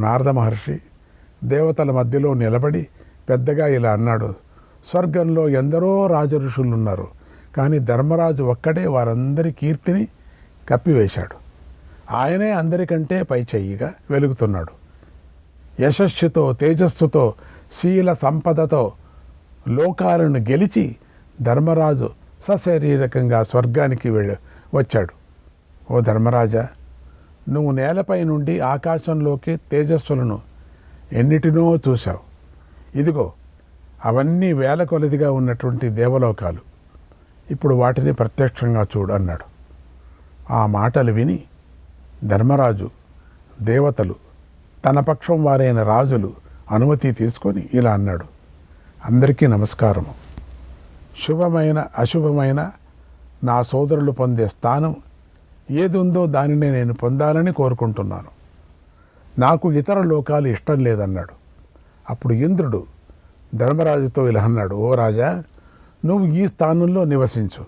నారద మహర్షి దేవతల మధ్యలో నిలబడి పెద్దగా ఇలా అన్నాడు, స్వర్గంలో ఎందరో రాజఋషులున్నారు, కానీ ధర్మరాజు ఒక్కడే వారందరి కీర్తిని కప్పివేశాడు. ఆయనే అందరికంటే పై చెయ్యిగా వెలుగుతున్నాడు. యశస్సుతో, తేజస్సుతో, శీల సంపదతో లోకాలను గెలిచి ధర్మరాజు సశరీరకంగా స్వర్గానికి వచ్చాడు. ఓ ధర్మరాజా, నువ్వు నేలపై నుండి ఆకాశంలోకి తేజస్సులను ఎన్నిటినో చూశావు. ఇదిగో అవన్నీ వేల కొలదిగా ఉన్నటువంటి దేవలోకాలు. ఇప్పుడు వాటిని ప్రత్యక్షంగా చూడు అన్నాడు. ఆ మాటలు విని ధర్మరాజు, దేవతలు, తన పక్షం వారైన రాజులు అనుమతి తీసుకొని ఇలా అన్నాడు, అందరికీ నమస్కారము. శుభమైన అశుభమైన నా సోదరులు పొందే స్థానం ఏది ఉందో దానినే నేను పొందాలని కోరుకుంటున్నాను. నాకు ఇతర లోకాలు ఇష్టం లేదన్నాడు. అప్పుడు ఇంద్రుడు ధర్మరాజుతో ఇలా అన్నాడు, ఓ రాజా, నువ్వు ఈ స్థానంలో నివసించు.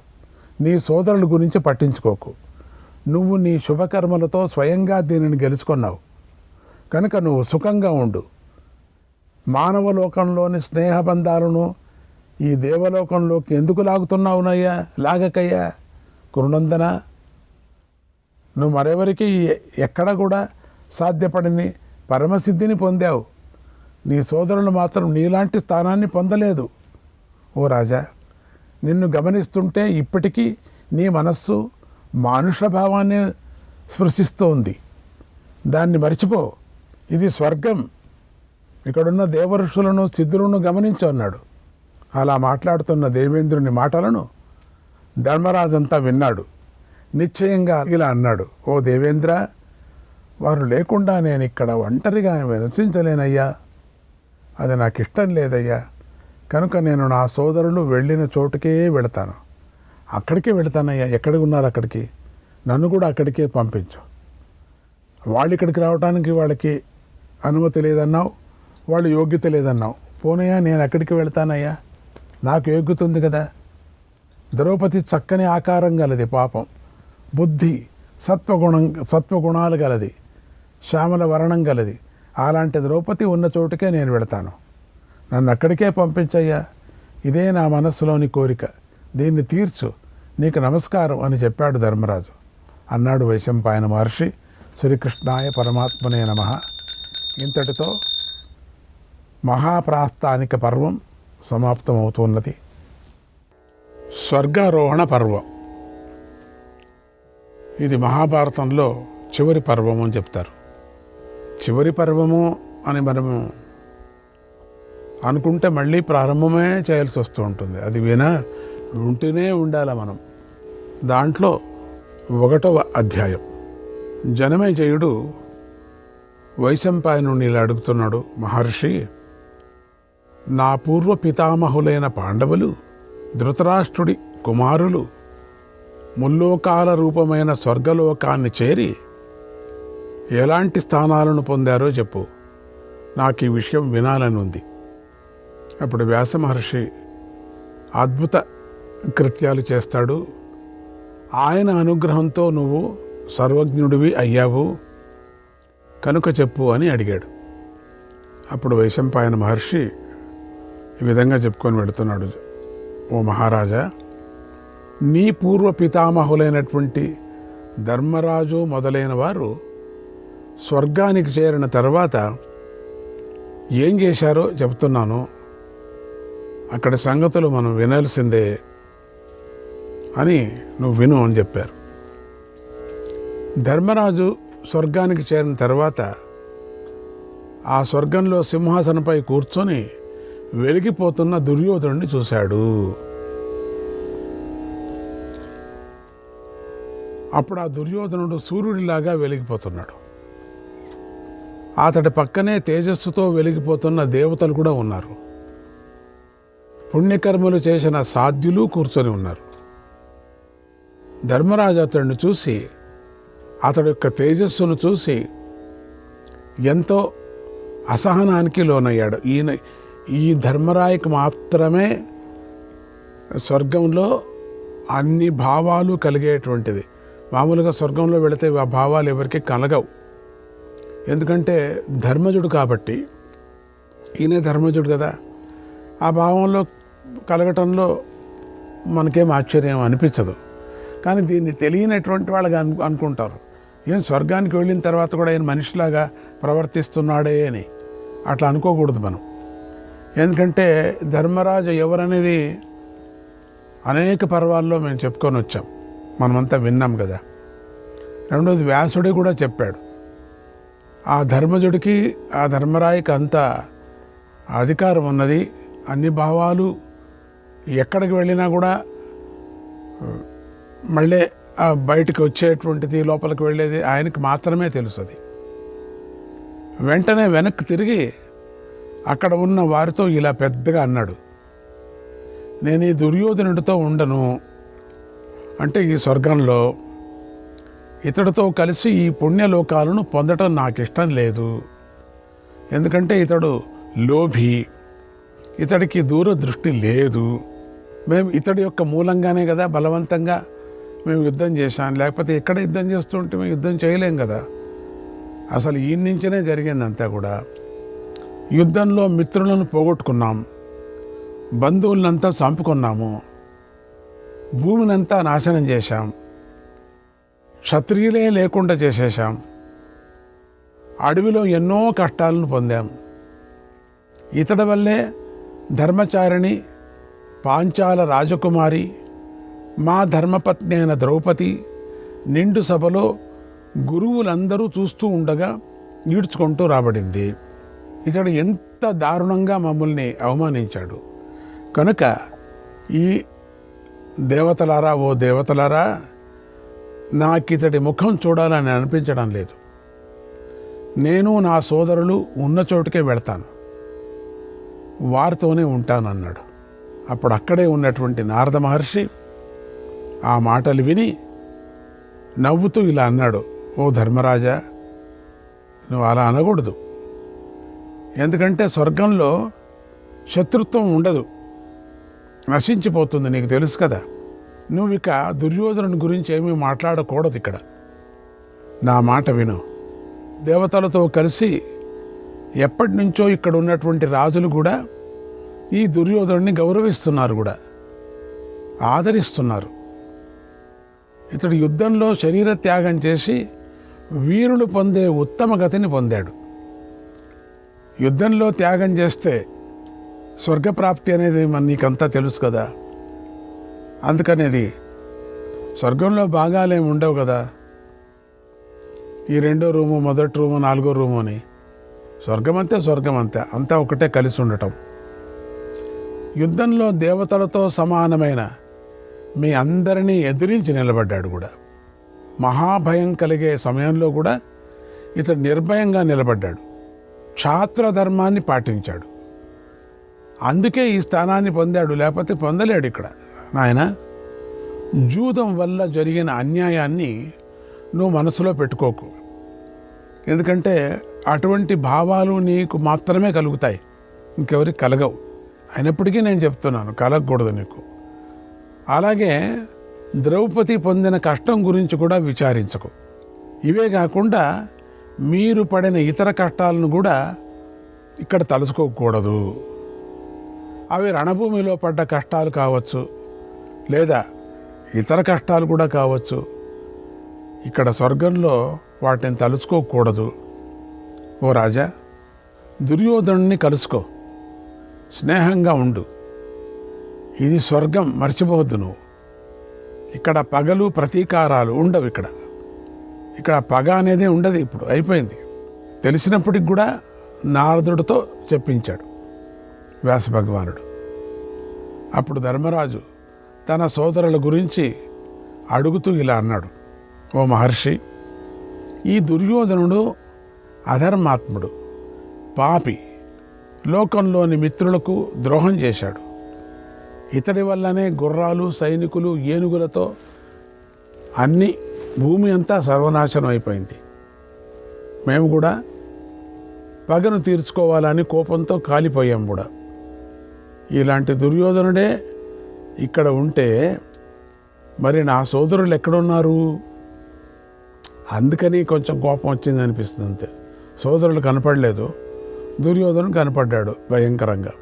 నీ సోదరుల గురించి పట్టించుకోకు. నువ్వు నీ శుభకర్మలతో స్వయంగా దీనిని గెలుచుకున్నావు కనుక నువ్వు సుఖంగా ఉండు. మానవలోకంలోని స్నేహబంధాలను ఈ దేవలోకంలోకి ఎందుకు లాగుతున్నావునయ్యా? లాగకయ్యా కురునందన. నువ్వు మరెవరికి ఎక్కడ కూడా సాధ్యపడని పరమసిద్ధిని పొందావు. నీ సోదరులు మాత్రం నీలాంటి స్థానాన్ని పొందలేదు. ఓ రాజా, నిన్ను గమనిస్తుంటే ఇప్పటికీ నీ మనస్సు మానుష భావాన్ని స్పృశిస్తోంది. దాన్ని మర్చిపో. ఇది స్వర్గం. ఇక్కడున్న దేవఋషులను, సిద్ధులను గమనించు అన్నాడు. అలా మాట్లాడుతున్న దేవేంద్రుని మాటలను ధర్మరాజంతా విన్నాడు. నిశ్చయంగా ఇలా అన్నాడు, ఓ దేవేంద్ర, వారు లేకుండా నేను ఇక్కడ ఒంటరిగా నివసించలేనయ్యా. అది నాకు ఇష్టం లేదయ్యా. కనుక నేను నా సోదరులు వెళ్ళిన చోటుకే వెళతాను. అక్కడికే వెళతానయ్యా. ఎక్కడికి ఉన్నారు అక్కడికి. నన్ను కూడా అక్కడికే పంపించు. వాళ్ళు ఇక్కడికి రావడానికి వాళ్ళకి అనుమతి లేదన్నావు, వాళ్ళు యోగ్యత లేదన్నావు. పోనయ్యా, నేను అక్కడికి వెళతానయ్యా. నాకు యోగ్యత ఉంది కదా. ద్రౌపది చక్కని ఆకారం గలది, పాపం, బుద్ధి, సత్వగుణాలు గలది, శ్యామల వర్ణం గలది. అలాంటి ద్రౌపది ఉన్న చోటుకే నేను వెళతాను. నన్ను అక్కడికే పంపించయ్యా. ఇదే నా మనస్సులోని కోరిక. దీన్ని తీర్చు. నీకు నమస్కారం అని చెప్పాడు ధర్మరాజు. అన్నాడు వైశంపాయన మహర్షి. శ్రీకృష్ణాయ పరమాత్మనే నమః. ఇంతటితో మహాప్రాస్థానిక పర్వం సమాప్తమవుతున్నది. స్వర్గారోహణ పర్వం ఇది మహాభారతంలో చివరి పర్వము అని చెప్తారు. చివరి పర్వము అని మనము అనుకుంటే మళ్ళీ ప్రారంభమే చేయాల్సి వస్తూ ఉంటుంది. అది వింటూనే ఉండాలి మనం. దాంట్లో 1వ అధ్యాయం. జనమేజయుడు వైశంపాయనుని ఇలా అడుగుతున్నాడు, మహర్షి, నా పూర్వ పితామహులైన పాండవులు ధృతరాష్ట్రుడి కుమారులు ముల్లోకాల రూపమైన స్వర్గలోకాన్ని చేరి ఎలాంటి స్థానాలను పొందారో చెప్పు. నాకు ఈ విషయం వినాలని ఉంది. అప్పుడు వ్యాస మహర్షి అద్భుత కృత్యాలు చేస్తాడు. ఆయన అనుగ్రహంతో నువ్వు సర్వజ్ఞుడివి అయ్యావు కనుక చెప్పు అని అడిగాడు. అప్పుడు వైశంపాయన మహర్షి ఈ విధంగా చెప్పుకొని వెళుతున్నాడు, ఓ మహారాజా, నీ పూర్వ పితామహులైనటువంటి ధర్మరాజు మొదలైన వారు స్వర్గానికి చేరిన తర్వాత ఏం చేశారో చెప్తున్నాను. అక్కడి సంగతులు మనం వినాల్సిందే అని నువ్వు విను అని చెప్పారు. ధర్మరాజు స్వర్గానికి చేరిన తర్వాత ఆ స్వర్గంలో సింహాసనంపై కూర్చొని వెలిగిపోతున్న దుర్యోధనుడిని చూశాడు. అప్పుడు ఆ దుర్యోధనుడు సూర్యుడిలాగా వెలిగిపోతున్నాడు. అతడి పక్కనే తేజస్సుతో వెలిగిపోతున్న దేవతలు కూడా ఉన్నారు. పుణ్యకర్మలు చేసిన సాధ్యులు కూర్చొని ఉన్నారు. ధర్మరాజు అతడిని చూసి, అతడి యొక్క తేజస్సును చూసి ఎంతో అసహనానికి లోనయ్యాడు. ఈ ధర్మరాయికి మాత్రమే స్వర్గంలో అన్ని భావాలు కలిగేటువంటిది. మామూలుగా స్వర్గంలో వెళితే ఆ భావాలు ఎవరికి కలగవు. ఎందుకంటే ధర్మజుడు కాబట్టి, ఈయనే ధర్మజుడు కదా, ఆ భావంలో కలగటంలో మనకేం ఆశ్చర్యం అనిపించదు. కానీ దీన్ని తెలియనటువంటి వాళ్ళకి అనుకుంటారు, ఏం స్వర్గానికి వెళ్ళిన తర్వాత కూడా ఆయన మనిషిలాగా ప్రవర్తిస్తున్నాడే అని. అట్లా అనుకోకూడదు మనం. ఎందుకంటే ధర్మరాజు ఎవరనేది అనేక పర్వాల్లో మేము చెప్పుకొని వచ్చాం, మనమంతా విన్నాం కదా. రెండోది వ్యాసుడే కూడా చెప్పాడు, ఆ ధర్మజుడికి ఆ ధర్మరాయికి అంత అధికారం ఉన్నది, అన్ని భావాలు ఎక్కడికి వెళ్ళినా కూడా మళ్ళీ బయటికి వచ్చేటువంటిది, లోపలికి వెళ్ళేది ఆయనకి మాత్రమే తెలుస్తుంది. వెంటనే వెనక్కి తిరిగి అక్కడ ఉన్న వారితో ఇలా పెద్దగా అన్నాడు, నేను ఈ దుర్యోధనుడితో ఉండను, అంటే ఈ స్వర్గంలో ఇతడితో కలిసి ఈ పుణ్యలోకాలను పొందటం నాకు ఇష్టం లేదు. ఎందుకంటే ఇతడు లోభి, ఇతడికి దూరదృష్టి లేదు. మేము ఇతడి యొక్క మూలంగానే కదా బలవంతంగా మేము యుద్ధం చేశాం, లేకపోతే ఎక్కడ యుద్ధం చేస్తుంటే మేము యుద్ధం చేయలేం కదా. అసలు ఈ నుంచినే జరిగిందంతా కూడా. యుద్ధంలో మిత్రులను పోగొట్టుకున్నాం, బంధువులంతా చంపుకున్నాము, భూమినంతా నాశనం చేశాం, క్షత్రియులే లేకుండా చేసేశాం, అడవిలో ఎన్నో కష్టాలను పొందాం. ఇతడి వల్లే ధర్మచారిణి పాంచాల రాజకుమారి, మా ధర్మపత్ని అయిన ద్రౌపది నిండు సభలో గురువులందరూ చూస్తూ ఉండగా ఈడ్చుకుంటూ రాబడింది. ఇతడు ఎంత దారుణంగా మమ్మల్ని అవమానించాడు. కనుక ఈ దేవతలారా, ఓ దేవతలారా, నాకు ఇతడి ముఖం చూడాలని అనిపించడం లేదు. నేను నా సోదరులు ఉన్న చోటుకే వెళ్తాను, వారితోనే ఉంటానన్నాడు. అప్పుడు అక్కడే ఉన్నటువంటి నారద మహర్షి ఆ మాటలు విని నవ్వుతూ ఇలా అన్నాడు, ఓ ధర్మరాజా, నువ్వు అలా అనకూడదు. ఎందుకంటే స్వర్గంలో శత్రుత్వం ఉండదు, నశించిపోతుంది, నీకు తెలుసు కదా. నువ్వు ఇక దుర్యోధనుని గురించి ఏమీ మాట్లాడకూడదు ఇక్కడ. నా మాట విను. దేవతలతో కలిసి ఎప్పటి నుంచో ఇక్కడ ఉన్నటువంటి రాజులు కూడా ఈ దుర్యోధనుడిని గౌరవిస్తున్నారు, కూడా ఆదరిస్తున్నారు. ఇతడు యుద్ధంలో శరీర త్యాగం చేసి వీరులు పొందే ఉత్తమ గతిని పొందాడు. యుద్ధంలో త్యాగం చేస్తే స్వర్గప్రాప్తి అనేది నీకంతా తెలుసు కదా. అందుకనేది స్వర్గంలో భాగాలేమి ఉండవు కదా, ఈ రెండో రూము, మొదటి రూము, నాలుగో రూము అని. స్వర్గం అంతే, అంతా ఒకటే కలిసి ఉండటం. యుద్ధంలో దేవతలతో సమానమైన మీ అందరినీ ఎదిరించి నిలబడ్డాడు కూడా. మహాభయం కలిగే సమయంలో కూడా ఇతడు నిర్భయంగా నిలబడ్డాడు, క్షాత్ర ధర్మాన్ని పాటించాడు. అందుకే ఈ స్థానాన్ని పొందాడు, లేకపోతే పొందలేడు ఇక్కడ. నాయన, జూదం వల్ల జరిగిన అన్యాయాన్ని నువ్వు మనసులో పెట్టుకోకు. ఎందుకంటే అటువంటి భావాలు నీకు మాత్రమే కలుగుతాయి, ఇంకెవరికి కలగవు. అయినప్పటికీ నేను చెప్తున్నాను, కలగకూడదు నీకు. అలాగే ద్రౌపది పొందిన కష్టం గురించి కూడా విచారించకు. ఇవే కాకుండా మీరు పడిన ఇతర కష్టాలను కూడా ఇక్కడ తలుచుకోకూడదు. అవి రణభూమిలో పడ్డ కష్టాలు కావచ్చు, లేదా ఇతర కష్టాలు కూడా కావచ్చు. ఇక్కడ స్వర్గంలో వాటిని తలుచుకోకూడదు. ఓ రాజా, దుర్యోధనుని కలుసుకో, స్నేహంగా ఉండు. ఇది స్వర్గం, మర్చిపోవద్దు నువ్వు. ఇక్కడ పగలు ప్రతీకారాలు ఉండవు. ఇక్కడ పగ అనేది ఉండదు. ఇప్పుడు అయిపోయింది. తెలిసినప్పటికి కూడా నారదుడితో చెప్పించాడు వ్యాస భగవానుడు. అప్పుడు ధర్మరాజు తన సోదరుల గురించి అడుగుతూ ఇలా అన్నాడు, ఓ మహర్షి, ఈ దుర్యోధనుడు అధర్మాత్ముడు, పాపి, లోకంలోని మిత్రులకు ద్రోహం చేశాడు. ఇతడి వల్లనే గుర్రాలు, సైనికులు, ఏనుగులతో అన్ని భూమి అంతా సర్వనాశనం అయిపోయింది. మేము కూడా పగను తీర్చుకోవాలని కోపంతో కాలిపోయాం కూడా. ఇలాంటి దుర్యోధనుడే ఇక్కడ ఉంటే మరి నా సోదరులు ఎక్కడున్నారు? అందుకని కొంచెం కోపం వచ్చింది అనిపిస్తుంది అంతే. సోదరులు కనపడలేదు, దుర్యోధను కనపడ్డాడు భయంకరంగా.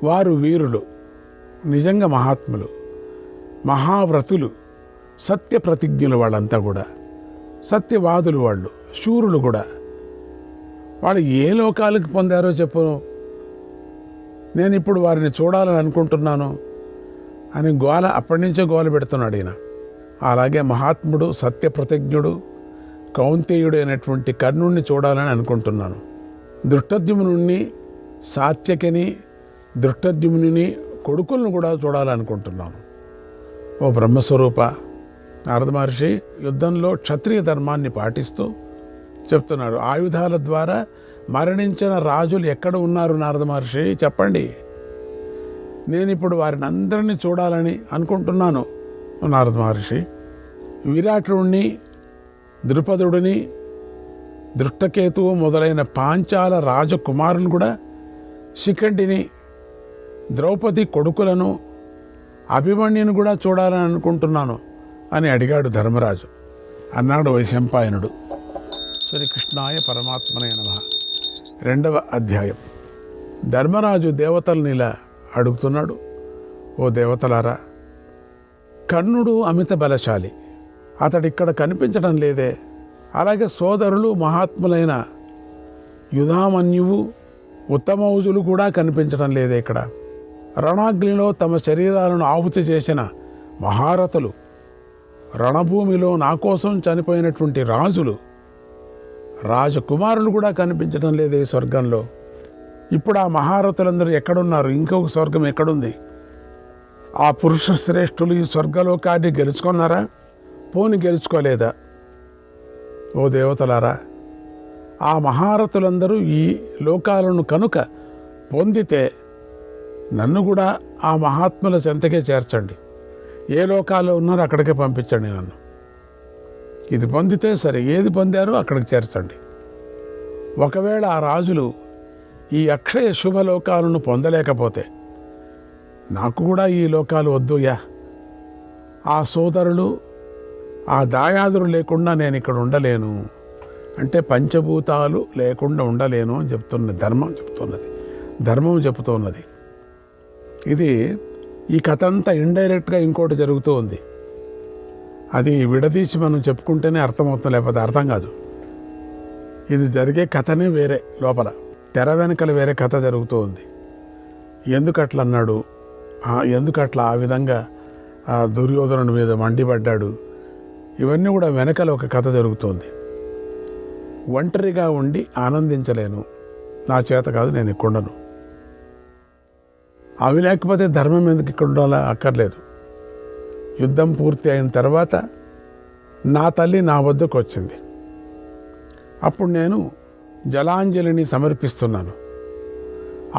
వారు వీరులు, నిజంగా మహాత్ములు, మహావ్రతులు, సత్య ప్రతిజ్ఞులు, వాళ్ళంతా కూడా సత్యవాదులు, వాళ్ళు శూరులు కూడా. వాళ్ళు ఏ లోకాలకు పొందారో చెప్పు, నేను ఇప్పుడు వారిని చూడాలని అనుకుంటున్నాను అని గోల, అప్పటి నుంచే గోల పెడుతున్నాడు ఈయన. అలాగే మహాత్ముడు, సత్యప్రతిజ్ఞుడు, కౌంతేయుడు అయినటువంటి కర్ణుణ్ణి చూడాలని అనుకుంటున్నాను. దృష్టద్యుమ్నుని, సాత్యకిని, దృష్టద్యుమ్నుని కొడుకులను కూడా చూడాలనుకుంటున్నాను. ఓ బ్రహ్మస్వరూప, నారద మహర్షి యుద్ధంలో క్షత్రియ ధర్మాన్ని పాటిస్తూ చెప్తున్నాడు. ఆయుధాల ద్వారా మరణించిన రాజులు ఎక్కడ ఉన్నారు నారద మహర్షి చెప్పండి, నేను ఇప్పుడు వారిని అందరినీ చూడాలని అనుకుంటున్నాను నారద మహర్షి. విరాటుడిని, ద్రుపదుడిని, దృష్టకేతువు మొదలైన పాంచాల రాజకుమారులను కూడా, శిఖండిని, ద్రౌపది కొడుకులను, అభిమన్యుని కూడా చూడాలని అనుకుంటున్నాను అని అడిగాడు ధర్మరాజు. అన్నాడు వైశంపాయనుడు. శ్రీకృష్ణాయ పరమాత్మనే నమః. 2వ అధ్యాయం. ధర్మరాజు దేవతల్ని ఇలా అడుగుతున్నాడు. ఓ దేవతలారా, కర్ణుడు అమిత బలశాలి, అతడిక్కడ కనిపించడం లేదే. అలాగే సోదరులు మహాత్ములైన యుధామన్యువు, ఉత్తమౌజులు కూడా కనిపించడం లేదే ఇక్కడ. రణాగ్నిలో తమ శరీరాలను ఆహుతి చేసిన మహారథులు, రణభూమిలో నా కోసం చనిపోయినటువంటి రాజులు, రాజకుమారులు కూడా కనిపించడం లేదే ఈ స్వర్గంలో. ఇప్పుడు ఆ మహారథులందరూ ఎక్కడున్నారు? ఇంకొక స్వర్గం ఎక్కడుంది? ఆ పురుష శ్రేష్ఠులు ఈ స్వర్గలోకాన్ని గెలుచుకున్నారా? పోని గెలుచుకోలేదా? ఓ దేవతలారా, ఆ మహారథులందరూ ఈ లోకాలను కనుక పొందితే నన్ను కూడా ఆ మహాత్ముల చెంతకే చేర్చండి. ఏ లోకాల్లో ఉన్నారో అక్కడికే పంపించండి నన్ను. ఇది పొందితే సరే, ఏది పొందారో అక్కడికి చేర్చండి. ఒకవేళ ఆ రాజులు ఈ అక్షయ శుభలోకాలను పొందలేకపోతే నాకు కూడా ఈ లోకాలు వద్దుయా. ఆ సోదరులు, ఆ దాయాదులు లేకుండా నేను ఇక్కడ ఉండలేను అంటే, పంచభూతాలు లేకుండా ఉండలేను అని ధర్మం చెప్తున్నది. ఇది ఈ కథ అంతా ఇండైరెక్ట్గా ఇంకోటి జరుగుతూ ఉంది. అది విడదీసి మనం చెప్పుకుంటేనే అర్థమవుతుంది, లేకపోతే అర్థం కాదు. ఇది జరిగే కథనే వేరే, లోపల తెర వెనకల వేరే కథ జరుగుతూ ఉంది. ఎందుకట్లా అన్నాడు, ఎందుకట్లా ఆ విధంగా దుర్యోధనుడి మీద మండిపడ్డాడు, ఇవన్నీ కూడా వెనకల ఒక కథ జరుగుతోంది. ఒంటరిగా ఉండి ఆనందించలేను, నా చేత కాదు, నేను ఇక్కడ ఉండను. అవి లేకపోతే ధర్మం ఎందుకు ఇక్కడ ఉండాలా? అక్కర్లేదు. యుద్ధం పూర్తి అయిన తర్వాత నా తల్లి నా వద్దకు వచ్చింది. అప్పుడు నేను జలాంజలిని సమర్పిస్తున్నాను.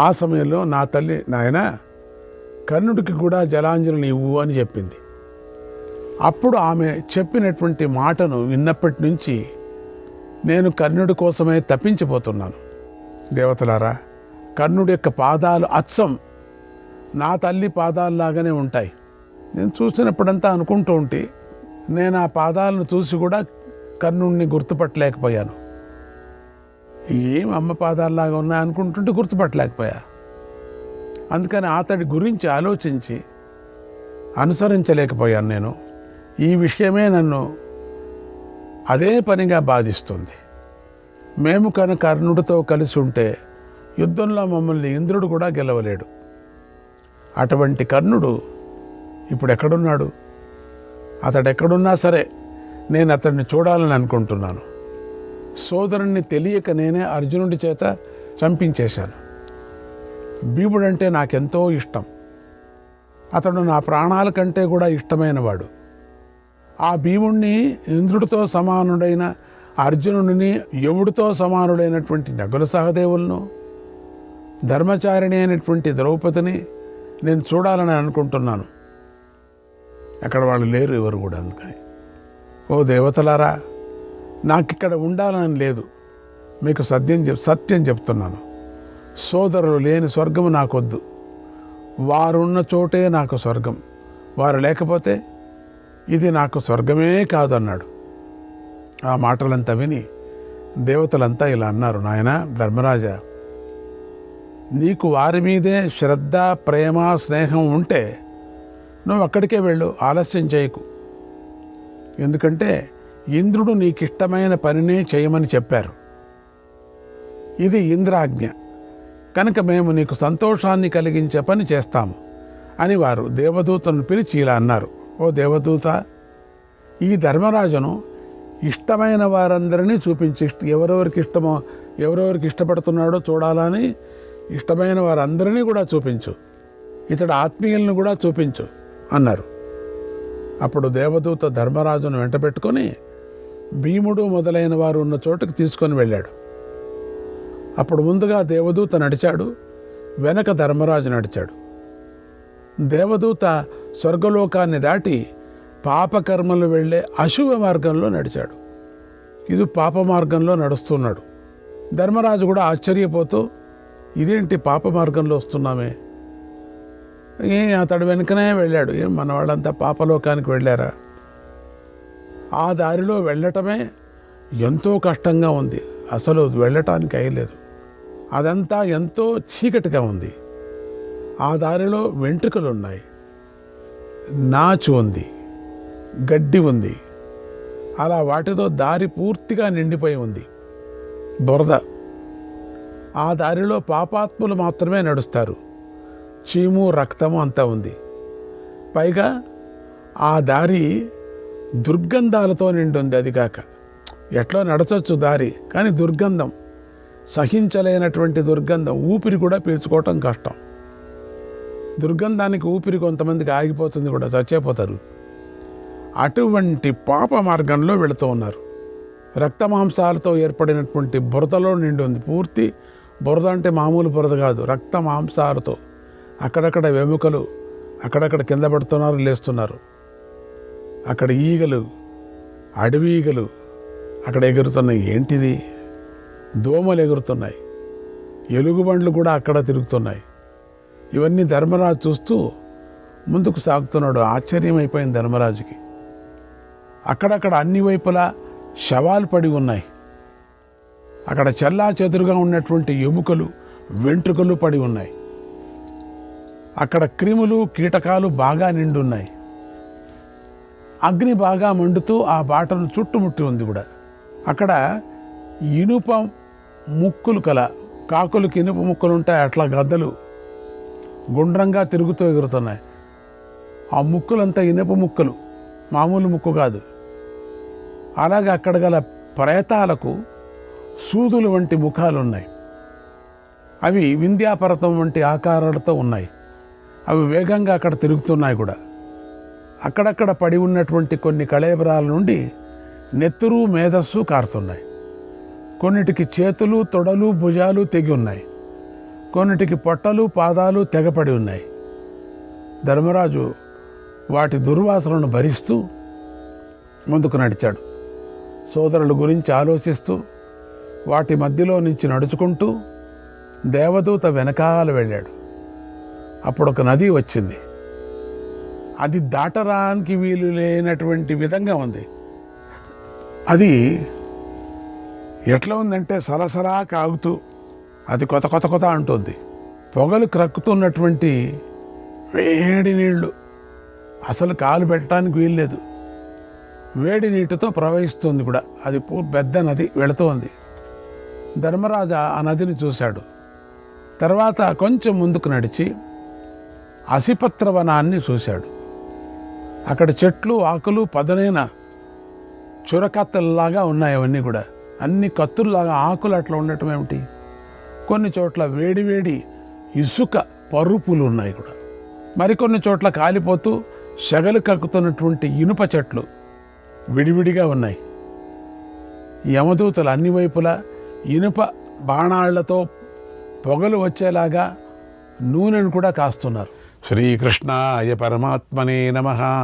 ఆ సమయంలో నా తల్లి, నాయన కర్ణుడికి కూడా జలాంజలిని ఇవ్వు అని చెప్పింది. అప్పుడు ఆమె చెప్పినటువంటి మాటను విన్నప్పటి నుంచి నేను కర్ణుడి కోసమే తప్పించిపోతున్నాను. దేవతలారా, కర్ణుడి యొక్క పాదాలు అచ్చం నా తల్లి పాదాల్లాగానే ఉంటాయి. నేను చూసినప్పుడంతా అనుకుంటూ ఉంటే, నేను ఆ పాదాలను చూసి కూడా కర్ణుడిని గుర్తుపట్టలేకపోయాను. ఏం అమ్మ పాదాల్లాగా ఉన్నాయి అనుకుంటుంటే గుర్తుపట్టలేకపోయా. అందుకని అతడి గురించి ఆలోచించి అనుసరించలేకపోయాను నేను. ఈ విషయమే నన్ను అదే పనిగా బాధిస్తుంది. మేము కనుక కర్ణుడితో కలిసి ఉంటే యుద్ధంలో మమ్మల్ని ఇంద్రుడు కూడా గెలవలేడు. అటువంటి కర్ణుడు ఇప్పుడు ఎక్కడున్నాడు? అతడు ఎక్కడున్నా సరే నేను అతడిని చూడాలని అనుకుంటున్నాను. సోదరుణ్ణి తెలియక నేనే అర్జునుడి చేత చంపించేశాను. భీముడంటే నాకెంతో ఇష్టం. అతడు నా ప్రాణాల కంటే కూడా ఇష్టమైనవాడు. ఆ భీముణ్ణి ఇంద్రుడితో సమానుడైన అర్జునుడిని, యముడితో సమానుడైనటువంటి నకుల సహదేవులను, ధర్మచారిణి అయినటువంటి ద్రౌపదిని నేను చూడాలని అనుకుంటున్నాను. అక్కడ వాళ్ళు లేరు ఎవరు కూడా. అందుకని ఓ దేవతలారా, నాకిక్కడ ఉండాలని లేదు. మీకు సత్యం చెప్తున్నాను. సోదరులు లేని స్వర్గము నాకొద్దు. వారున్న చోటే నాకు స్వర్గం. వారు లేకపోతే ఇది నాకు స్వర్గమే కాదన్నాడు. ఆ మాటలంతా విని దేవతలంతా ఇలా అన్నారు, నాయన ధర్మరాజా, నీకు వారి మీదే శ్రద్ధ, ప్రేమ, స్నేహం ఉంటే నువ్వు అక్కడికే వెళ్ళు, ఆలస్యం చేయకు. ఎందుకంటే ఇంద్రుడు నీకిష్టమైన పనినే చేయమని చెప్పారు. ఇది ఇంద్రాజ్ఞ కనుక మేము నీకు సంతోషాన్ని కలిగించే పని చేస్తాము అని వారు దేవదూతను పిలిచి ఇలా అన్నారు, ఓ దేవదూత, ఈ ధర్మరాజును ఇష్టమైన వారందరినీ చూపించి, ఎవరెవరికి ఇష్టపడుతున్నాడో చూడాలని ఇష్టమైన వారందరినీ కూడా చూపించు, ఇతడు ఆత్మీయులను కూడా చూపించు అన్నారు. అప్పుడు దేవదూత ధర్మరాజును వెంట పెట్టుకొని భీముడు మొదలైన వారు ఉన్న చోటుకు తీసుకొని వెళ్ళాడు. అప్పుడు ముందుగా దేవదూత నడిచాడు, వెనక ధర్మరాజు నడిచాడు. దేవదూత స్వర్గలోకాన్ని దాటి పాపకర్మలు వెళ్ళే అశుభ మార్గంలో నడిచాడు. ఇది పాప మార్గంలో నడుస్తున్నాడు. ధర్మరాజు కూడా ఆశ్చర్యపోతూ, ఇదేంటి పాప మార్గంలో వస్తున్నామే, అతడు వెనుకనే వెళ్ళాడు, మన వాళ్ళంతా పాపలోకానికి వెళ్ళారా? ఆ దారిలో వెళ్ళటమే ఎంతో కష్టంగా ఉంది, అసలు వెళ్ళటానికి అయ్యలేదు. అదంతా ఎంతో చీకటిగా ఉంది. ఆ దారిలో వెంట్రుకలు ఉన్నాయి, నాచు ఉంది, గడ్డి ఉంది, అలా వాటితో దారి పూర్తిగా నిండిపోయి ఉంది, బురద. ఆ దారిలో పాపాత్ములు మాత్రమే నడుస్తారు, చీము, రక్తము అంతా ఉంది. పైగా ఆ దారి దుర్గంధాలతో నిండి ఉంది. అది కాక ఎట్లా నడచొచ్చు దారి, కానీ దుర్గంధం, సహించలేనటువంటి దుర్గంధం, ఊపిరి కూడా పీల్చుకోవటం కష్టం. దుర్గంధానికి ఊపిరి కొంతమందికి ఆగిపోతుంది కూడా, చచ్చిపోతారు. అటువంటి పాప మార్గంలో వెళుతూ ఉన్నారు. రక్తమాంసాలతో ఏర్పడినటువంటి బురదలో నిండి ఉంది. పూర్తి బురద అంటే మామూలు బురద కాదు, రక్త మాంసాలతో. అక్కడక్కడ వెముకలు, అక్కడక్కడ కింద పడుతున్నారు, లేస్తున్నారు. అక్కడ ఈగలు, అడవి ఈగలు అక్కడ ఎగురుతున్నాయి. ఏంటిది? దోమలు ఎగురుతున్నాయి, ఎలుగుబండ్లు కూడా అక్కడ తిరుగుతున్నాయి. ఇవన్నీ ధర్మరాజు చూస్తూ ముందుకు సాగుతున్నాడు. ఆశ్చర్యం అయిపోయింది ధర్మరాజుకి. అక్కడక్కడ అన్ని వైపులా శవాలు పడి ఉన్నాయి. అక్కడ చెల్లా చెదురుగా ఉన్నటువంటి ఎముకలు, వెంట్రుకలు పడి ఉన్నాయి. అక్కడ క్రిములు, కీటకాలు బాగా నిండున్నాయి. అగ్ని బాగా మండుతూ ఆ బాటను చుట్టుముట్టి ఉంది కూడా. అక్కడ ఇనుప ముక్కులు కల కాకులకి ఇనుప ముక్కలు ఉంటాయి, అట్లా గద్దలు గుండ్రంగా తిరుగుతూ ఎగురుతున్నాయి. ఆ ముక్కులంతా ఇనుప ముక్కలు, మామూలు ముక్కు కాదు. అలాగే అక్కడ గల ప్రేతాలకు సూదులు వంటి ముఖాలు ఉన్నాయి. అవి వింధ్యాపర్వతం వంటి ఆకారాలతో ఉన్నాయి. అవి వేగంగా అక్కడ తిరుగుతున్నాయి కూడా. అక్కడక్కడ పడి ఉన్నటువంటి కొన్ని కళేబరాల నుండి నెత్తురు, మేధస్సు కారుతున్నాయి. కొన్నిటికి చేతులు, తొడలు, భుజాలు తెగి ఉన్నాయి. కొన్నిటికి పొట్టలు, పాదాలు తెగపడి ఉన్నాయి. ధర్మరాజు వాటి దుర్వాసనను భరిస్తూ ముందుకు నడిచాడు. సోదరుల గురించి ఆలోచిస్తూ వాటి మధ్యలో నుంచి నడుచుకుంటూ దేవదూత వెనకాల వెళ్ళాడు. అప్పుడు ఒక నది వచ్చింది. అది దాటరానికి వీలు లేనటువంటి విధంగా ఉంది. అది ఎట్లా ఉందంటే సలసలా కాగుతూ అది కొత్త కొత్త కొత్త అంటుంది. పొగలు క్రక్కుతున్నటువంటి వేడి నీళ్లు, అసలు కాలు పెట్టడానికి వీల్లేదు. వేడి నీటితో ప్రవహిస్తుంది కూడా. అది పెద్ద నది వెళుతోంది. ధర్మరాజు ఆ నదిని చూశాడు. తర్వాత కొంచెం ముందుకు నడిచి అసిపత్రవనాన్ని చూశాడు. అక్కడ చెట్లు, ఆకులు పదునైన చురకత్తల్లాగా ఉన్నాయి. అవన్నీ కూడా అన్ని కత్తుల్లాగా ఆకులు అట్లా ఉండటం ఏమిటి? కొన్ని చోట్ల వేడివేడి ఇసుక పరుపులు ఉన్నాయి కూడా. మరికొన్ని చోట్ల కాలిపోతూ సెగలు కక్కుతున్నటువంటి ఇనుప చెట్లు విడివిడిగా ఉన్నాయి. యమదూతలు అన్ని వైపులా ఇనుప బాణాళ్లతో పొగలు వచ్చేలాగా నూనెను కూడా కాస్తున్నారు. శ్రీకృష్ణాయ పరమాత్మనే నమః.